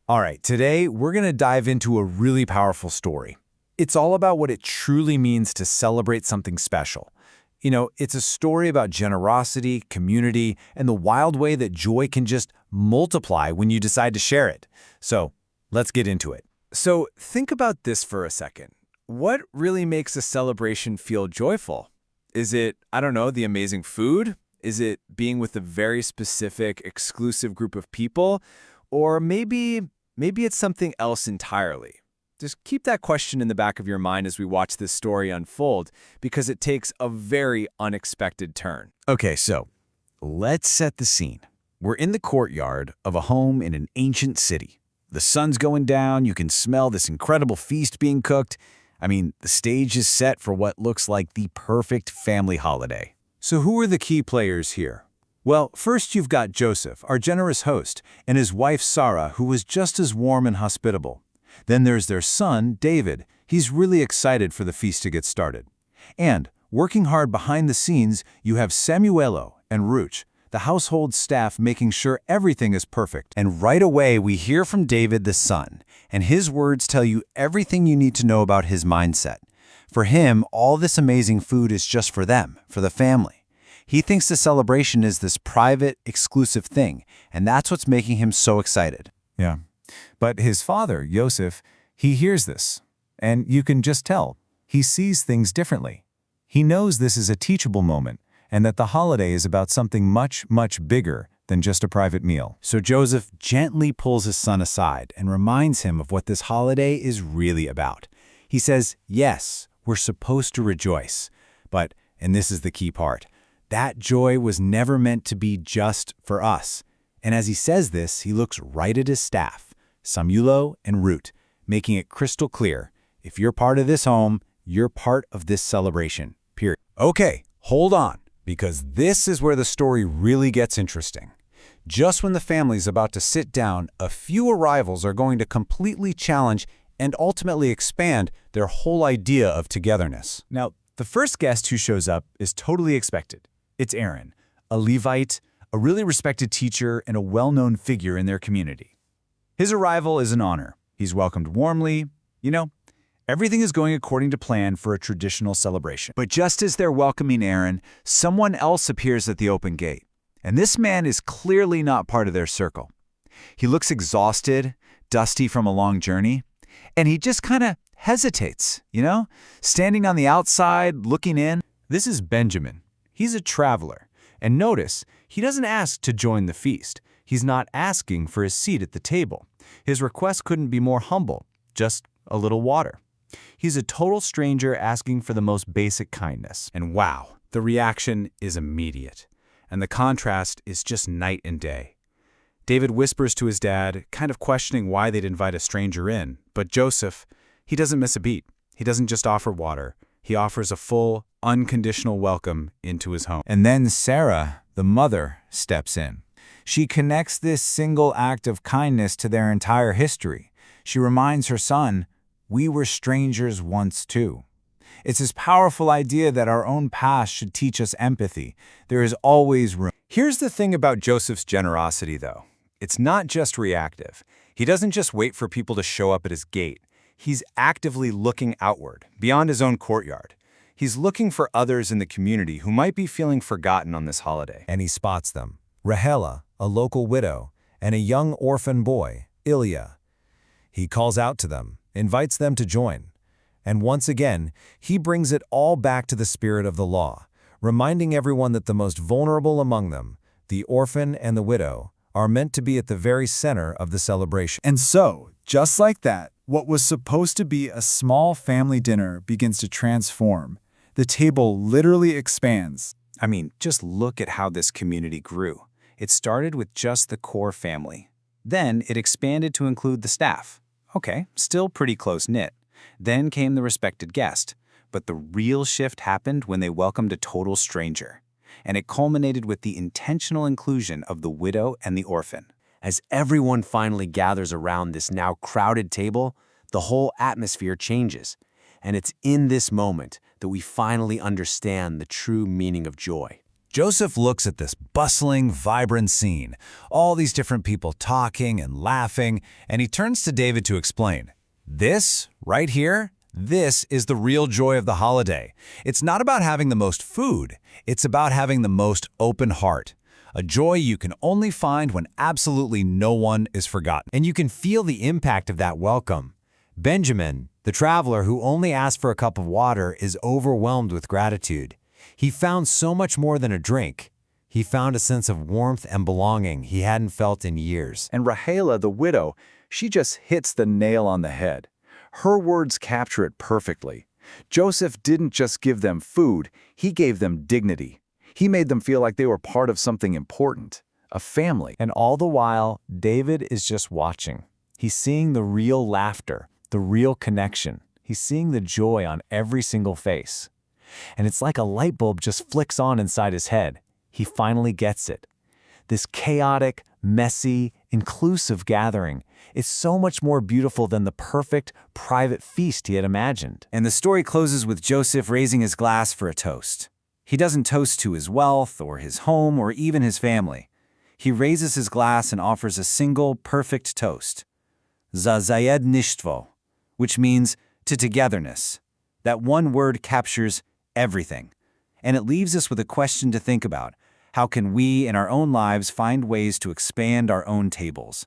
All right, today we're going to dive into a really powerful story. It's all about what it truly means to celebrate something special. It's a story about generosity, community, and the wild way that joy can just multiply when you decide to share it. So, let's get into it. So, think about this for a second. What really makes a celebration feel joyful? Is it, I don't know, the amazing food? Is it being with a very specific, exclusive group of people? Or maybe it's something else entirely. Just keep that question in the back of your mind as we watch this story unfold, because it takes a very unexpected turn. Okay, so let's set the scene. We're in the courtyard of a home in an ancient city. The sun's going down, you can smell this incredible feast being cooked. The stage is set for what looks like the perfect family holiday. So who are the key players here? Well, first you've got Joseph, our generous host, and his wife Sarah, who was just as warm and hospitable. Then there's their son, David. He's really excited for the feast to get started. And, working hard behind the scenes, you have Samuelo and Ruch, the household staff, making sure everything is perfect. And right away, we hear from David the son, and his words tell you everything you need to know about his mindset. For him, all this amazing food is just for them, for the family. He thinks the celebration is this private, exclusive thing, and that's what's making him so excited. Yeah. But his father, Joseph, he hears this, and you can just tell. He sees things differently. He knows this is a teachable moment, and that the holiday is about something much, much bigger than just a private meal. So Joseph gently pulls his son aside and reminds him of what this holiday is really about. He says, yes, we're supposed to rejoice, but, and this is the key part, that joy was never meant to be just for us. And as he says this, he looks right at his staff, Samuelo and Ruth, making it crystal clear. If you're part of this home, you're part of this celebration, period. Okay, hold on, because this is where the story really gets interesting. Just when the family's about to sit down, a few arrivals are going to completely challenge and ultimately expand their whole idea of togetherness. Now, the first guest who shows up is totally expected. It's Aaron, a Levite, a really respected teacher, and a well-known figure in their community. His arrival is an honor. He's welcomed warmly. Everything is going according to plan for a traditional celebration. But just as they're welcoming Aaron, someone else appears at the open gate. And this man is clearly not part of their circle. He looks exhausted, dusty from a long journey, and he just kind of hesitates, standing on the outside, looking in. This is Benjamin. He's a traveler. And notice, he doesn't ask to join the feast. He's not asking for his seat at the table. His request couldn't be more humble, just a little water. He's a total stranger asking for the most basic kindness. And wow, the reaction is immediate. And the contrast is just night and day. David whispers to his dad, kind of questioning why they'd invite a stranger in. But Joseph, he doesn't miss a beat. He doesn't just offer water. He offers a full, unconditional welcome into his home. And then Sarah, the mother, steps in. She connects this single act of kindness to their entire history. She reminds her son, we were strangers once too. It's this powerful idea that our own past should teach us empathy. There is always room. Here's the thing about Joseph's generosity, though. It's not just reactive. He doesn't just wait for people to show up at his gate. He's actively looking outward, beyond his own courtyard. He's looking for others in the community who might be feeling forgotten on this holiday. And he spots them. Rahela, a local widow, and a young orphan boy, Ilya. He calls out to them, invites them to join. And once again, he brings it all back to the spirit of the law, reminding everyone that the most vulnerable among them, the orphan and the widow, are meant to be at the very center of the celebration. And so, just like that, what was supposed to be a small family dinner begins to transform. The table literally expands. Just look at how this community grew. It started with just the core family. Then it expanded to include the staff. Okay, still pretty close-knit. Then came the respected guest. But the real shift happened when they welcomed a total stranger. And it culminated with the intentional inclusion of the widow and the orphan. As everyone finally gathers around this now crowded table, the whole atmosphere changes. And it's in this moment that we finally understand the true meaning of joy. Joseph looks at this bustling, vibrant scene, all these different people talking and laughing, and he turns to David to explain. This, right here, this is the real joy of the holiday. It's not about having the most food, it's about having the most open heart. A joy you can only find when absolutely no one is forgotten. And you can feel the impact of that welcome. Benjamin, the traveler who only asked for a cup of water, is overwhelmed with gratitude. He found so much more than a drink. He found a sense of warmth and belonging he hadn't felt in years. And Rahela, the widow, she just hits the nail on the head. Her words capture it perfectly. Joseph didn't just give them food, he gave them dignity. He made them feel like they were part of something important, a family. And all the while, David is just watching. He's seeing the real laughter, the real connection. He's seeing the joy on every single face. And it's like a light bulb just flicks on inside his head. He finally gets it. This chaotic, messy, inclusive gathering is so much more beautiful than the perfect, private feast he had imagined. And the story closes with Joseph raising his glass for a toast. He doesn't toast to his wealth or his home or even his family. He raises his glass and offers a single, perfect toast. Za zajednictwo, which means to togetherness. That one word captures everything. And it leaves us with a question to think about. How can we in our own lives find ways to expand our own tables?